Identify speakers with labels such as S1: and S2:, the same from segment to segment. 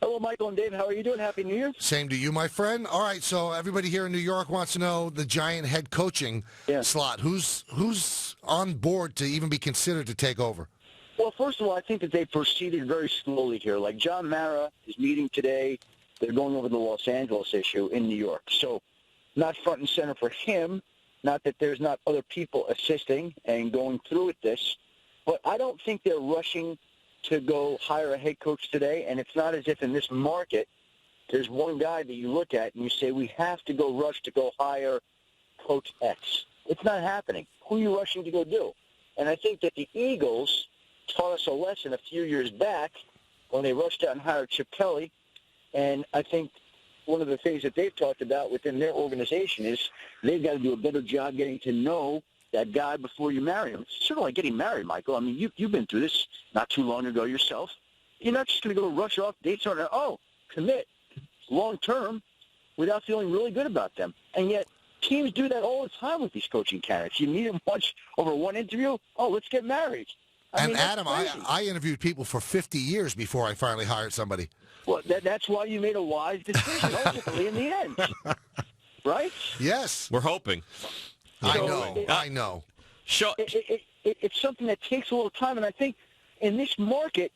S1: Hello, Michael and Dave. How are you doing? Happy New Year.
S2: Same to you, my friend. All right, so everybody here in New York wants to know the Giant head coaching slot. Who's on board to even be considered to take over?
S1: Well, first of all, I think that they proceeded very slowly here. Like John Mara is meeting today. They're going over the Los Angeles issue in New York. So not front and center for him. Not that there's not other people assisting and going through with this. But I don't think they're rushing to go hire a head coach today. And it's not as if in this market there's one guy that you look at and you say, we have to go rush to go hire Coach X. It's not happening. Who are you rushing to go do? And I think that the Eagles taught us a lesson a few years back when they rushed out and hired Chip Kelly. And I think one of the things that they've talked about within their organization is they've got to do a better job getting to know that guy before you marry him. It's sort of like getting married, Michael. I mean, you've been through this not too long ago yourself. You're not just going to go rush off dates on commit long-term without feeling really good about them. And yet teams do that all the time with these coaching candidates. You meet them once over one interview, let's get married. I mean,
S2: Adam, I interviewed people for 50 years before I finally hired somebody.
S1: Well, that's why you made a wise decision, ultimately, in the end. Right?
S2: Yes.
S3: We're hoping.
S2: I know.
S3: Sure.
S1: It's something that takes a little time, and I think in this market,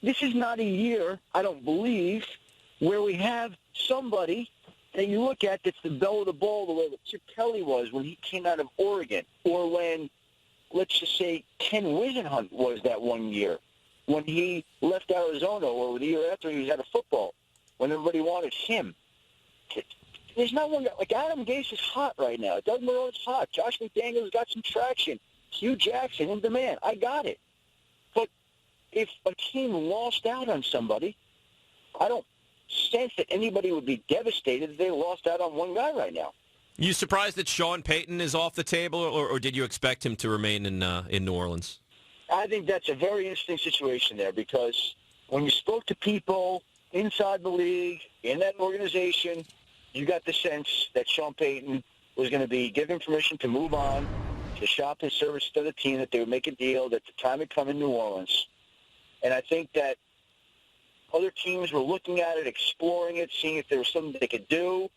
S1: this is not a year, I don't believe, where we have somebody that you look at that's the belle of the ball the way that Chip Kelly was when he came out of Oregon, or when, let's just say, Ken Wisenhunt was that one year, when he left Arizona, or the year after he was out of football, when everybody wanted him. There's not one guy. Like Adam Gase is hot right now. Doug Marone's hot. Josh McDaniels got some traction. Hugh Jackson in demand. I got it. But if a team lost out on somebody, I don't sense that anybody would be devastated if they lost out on one guy right now.
S3: You surprised that Sean Payton is off the table, or did you expect him to remain in New Orleans?
S1: I think that's a very interesting situation there, because when you spoke to people inside the league, in that organization, you got the sense that Sean Payton was going to be given permission to move on, to shop his service to the team, that they would make a deal, that the time had come in New Orleans. And I think that other teams were looking at it, exploring it, seeing if there was something they could do.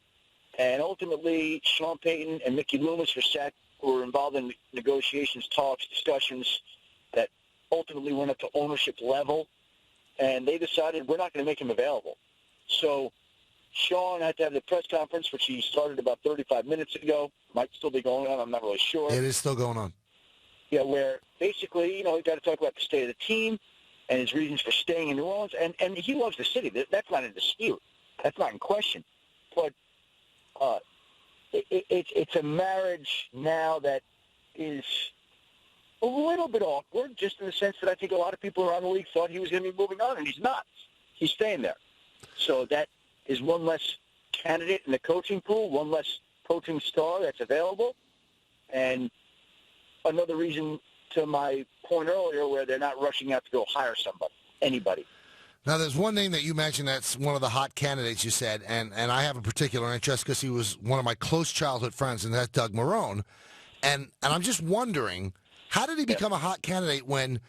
S1: And ultimately, Sean Payton and Mickey Loomis were involved in negotiations, talks, discussions that ultimately went up to ownership level. And they decided we're not going to make him available. So Sean had to have the press conference, which he started about 35 minutes ago. Might still be going on. I'm not really sure.
S2: It is still going on.
S1: Yeah, where basically, he's got to talk about the state of the team and his reasons for staying in New Orleans. And he loves the city. That's not in dispute. That's not in question. But it's a marriage now that is a little bit awkward, just in the sense that I think a lot of people around the league thought he was going to be moving on, and he's not. He's staying there. So that is one less candidate in the coaching pool, one less coaching star that's available, and another reason to my point earlier where they're not rushing out to go hire anybody.
S2: Now, there's one name that you mentioned that's one of the hot candidates, you said, and I have a particular interest because he was one of my close childhood friends, and that's Doug Marrone. And I'm just wondering, how did he become a hot candidate when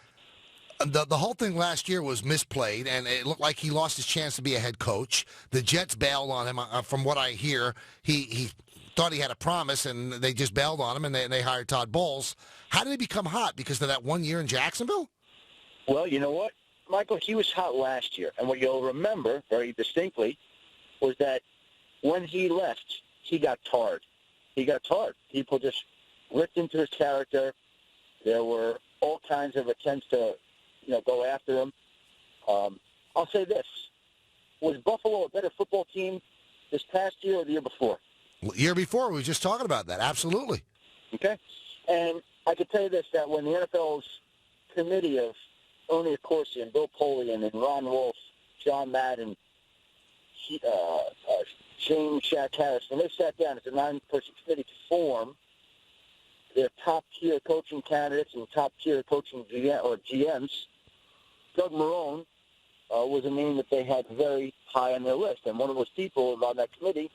S2: the whole thing last year was misplayed, and it looked like he lost his chance to be a head coach? The Jets bailed on him. From what I hear, he thought he had a promise, and they just bailed on him, and they hired Todd Bowles. How did he become hot? Because of that 1 year in Jacksonville? Well, you know what, Michael? He was hot last year, and what you'll remember very distinctly was that when he left, he got tarred. He got tarred. People just ripped into his character. There were all kinds of attempts to, go after him. I'll say this. Was Buffalo a better football team this past year or the year before? Year before. We were just talking about that. Absolutely.
S1: Okay. And I can tell you this, that when the NFL's committee of Ernie Accorsi and Bill Polian and Ron Wolf, John Madden, Shane Shaq Harris, when they sat down as a 9-person committee to form their top-tier coaching candidates and top-tier coaching GMs, Doug Marrone was a name that they had very high on their list. And one of those people on that committee,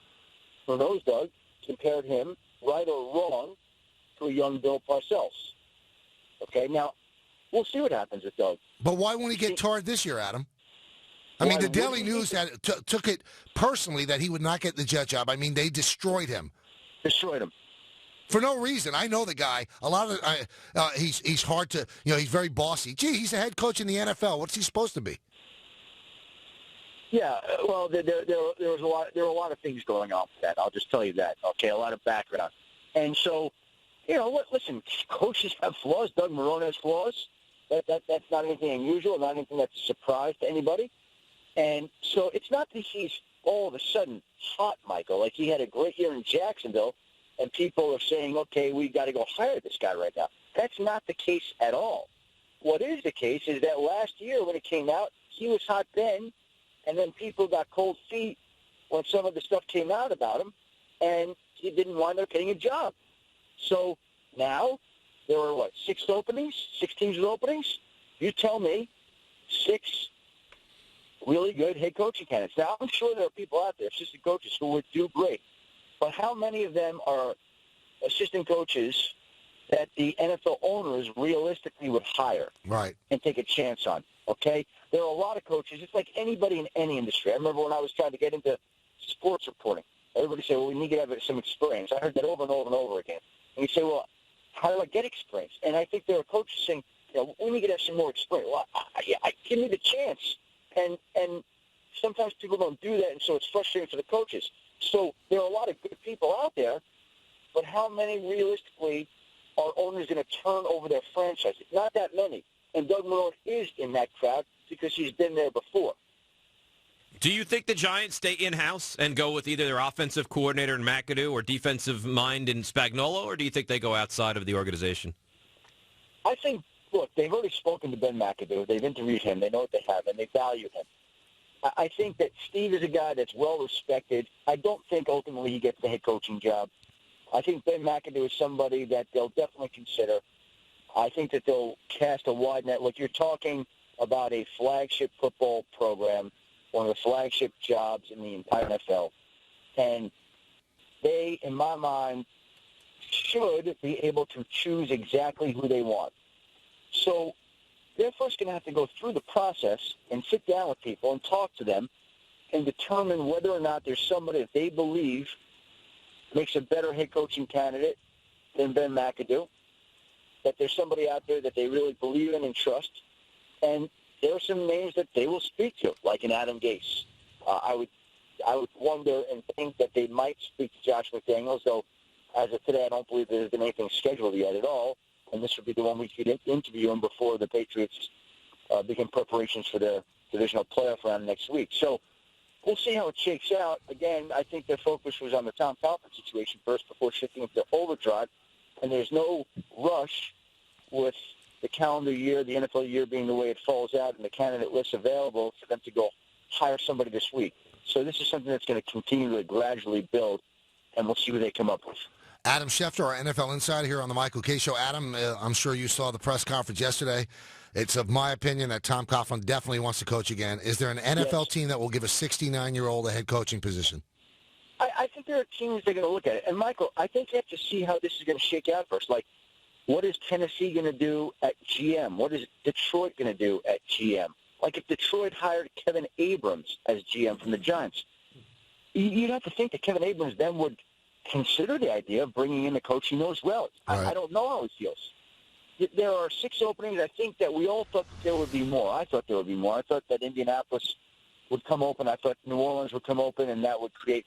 S1: who knows Doug, compared him, right or wrong, to a young Bill Parcells. Okay, now, we'll see what happens with Doug.
S2: But why won't he get tarred this year, Adam? I mean,
S1: Why
S2: the Daily
S1: wouldn't he?
S2: News took it personally that he would not get the Jet job. I mean, they destroyed him.
S1: Destroyed him.
S2: For no reason. I know the guy. A lot of he's hard to, he's very bossy. Gee, he's a head coach in the NFL. What's he supposed to be?
S1: Yeah, well, there was there were a lot of things going on with that. I'll just tell you that. Okay, a lot of background, and so, listen, coaches have flaws. Doug Marrone has flaws. That's not anything unusual, not anything that's a surprise to anybody. And so it's not that he's all of a sudden hot, Michael. Like he had a great year in Jacksonville, and people are saying, okay, we got to go hire this guy right now. That's not the case at all. What is the case is that last year when it came out, he was hot then, and then people got cold feet when some of the stuff came out about him, and he didn't wind up getting a job. So now there were, 6 openings, 6 teams with openings? You tell me 6 really good head coaching candidates. Now, I'm sure there are people out there, assistant coaches, who would do great. But how many of them are assistant coaches that the NFL owners realistically would hire and take a chance on? Okay? There are a lot of coaches. It's like anybody in any industry. I remember when I was trying to get into sports reporting, everybody said, well, we need to have some experience. I heard that over and over and over again. And you say, well, how do I get experience? And I think there are coaches saying, we need to have some more experience. Well, give me the chance. And sometimes people don't do that, and so it's frustrating for the coaches. So there are a lot of good people out there, but how many realistically are owners going to turn over their franchises? Not that many. And Doug Marrone is in that crowd because he's been there before.
S3: Do you think the Giants stay in-house and go with either their offensive coordinator in McAdoo or defensive mind in Spagnuolo, or do you think they go outside of the organization?
S1: I think, look, they've already spoken to Ben McAdoo. They've interviewed him. They know what they have, and they value him. I think that Steve is a guy that's well-respected. I don't think ultimately he gets the head coaching job. I think Ben McAdoo is somebody that they'll definitely consider. I think that they'll cast a wide net. Look, you're talking about a flagship football program, one of the flagship jobs in the entire NFL. And they, in my mind, should be able to choose exactly who they want. So they're first going to have to go through the process and sit down with people and talk to them and determine whether or not there's somebody that they believe makes a better head coaching candidate than Ben McAdoo, that there's somebody out there that they really believe in and trust. And there are some names that they will speak to, like an Adam Gase. I would wonder and think that they might speak to Josh McDaniels, though as of today I don't believe there's been anything scheduled yet at all. And this would be the one we could interview him before the Patriots begin preparations for their divisional playoff round next week. So we'll see how it shakes out. Again, I think their focus was on the Tom Coughlin situation first before shifting into overdrive. And there's no rush with the calendar year, the NFL year being the way it falls out, and the candidate list available for them to go hire somebody this week. So this is something that's going to continue to gradually build, and we'll see what they come up with.
S2: Adam Schefter, our NFL insider here on the Michael Kay Show. Adam, I'm sure you saw the press conference yesterday. It's of my opinion that Tom Coughlin definitely wants to coach again. Is there an NFL team that will give a 69-year-old a head coaching position?
S1: I think there are teams that are going to look at it. And, Michael, I think you have to see how this is going to shake out first. Like, what is Tennessee going to do at GM? What is Detroit going to do at GM? Like, if Detroit hired Kevin Abrams as GM from the Giants, you'd have to think that Kevin Abrams then would consider the idea of bringing in a coach he knows well. Right. I don't know how he feels. There are 6 openings. I think that we all thought that there would be more. I thought there would be more. I thought that Indianapolis would come open. I thought New Orleans would come open, and that would create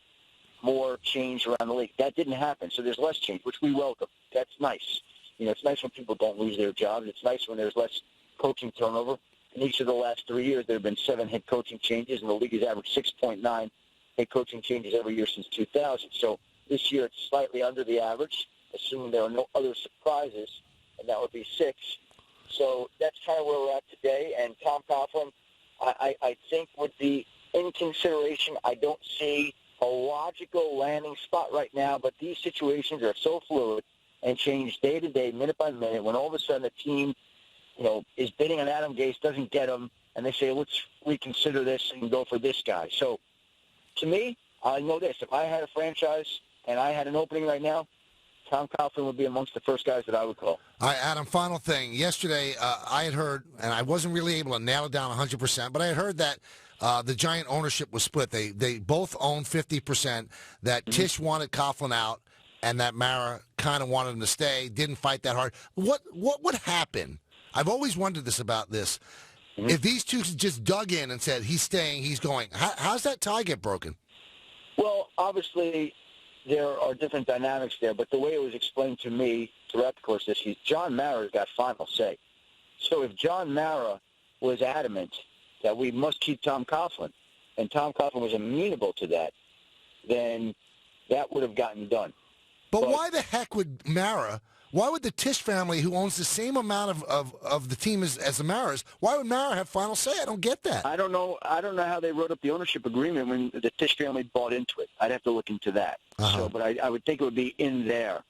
S1: more change around the league. That didn't happen, so there's less change, which we welcome. That's nice. It's nice when people don't lose their jobs. It's nice when there's less coaching turnover. In each of the last 3 years, there have been 7 head coaching changes, and the league has averaged 6.9 head coaching changes every year since 2000. So this year it's slightly under the average, assuming there are no other surprises, and that would be 6. So that's kind of where we're at today. And Tom Coughlin, I think, would be in consideration. I don't see a logical landing spot right now, but these situations are so fluid and change day to day, minute by minute, when all of a sudden a team, is bidding on Adam Gase, doesn't get him, and they say, let's reconsider this and go for this guy. So to me, I know this. If I had a franchise and I had an opening right now, Tom Coughlin would be amongst the first guys that I would call.
S2: All right, Adam, final thing. Yesterday, I had heard, and I wasn't really able to nail it down 100%, but I had heard that the Giant ownership was split. They both own 50%. That Tisch wanted Coughlin out, and that Mara kind of wanted him to stay. Didn't fight that hard. What would happen? I've always wondered about this. If these two just dug in and said he's staying, he's going. How's that tie get broken?
S1: Well, obviously, there are different dynamics there, but the way it was explained to me throughout the course of this season, John Mara's got final say. So if John Mara was adamant that we must keep Tom Coughlin, and Tom Coughlin was amenable to that, then that would have gotten done.
S2: But why the heck would Mara, why would the Tisch family, who owns the same amount of the team as the Maras, why would Mara have final say? I don't get that.
S1: I don't know how they wrote up the ownership agreement when the Tisch family bought into it. I'd have to look into that. So, but I would think it would be in there.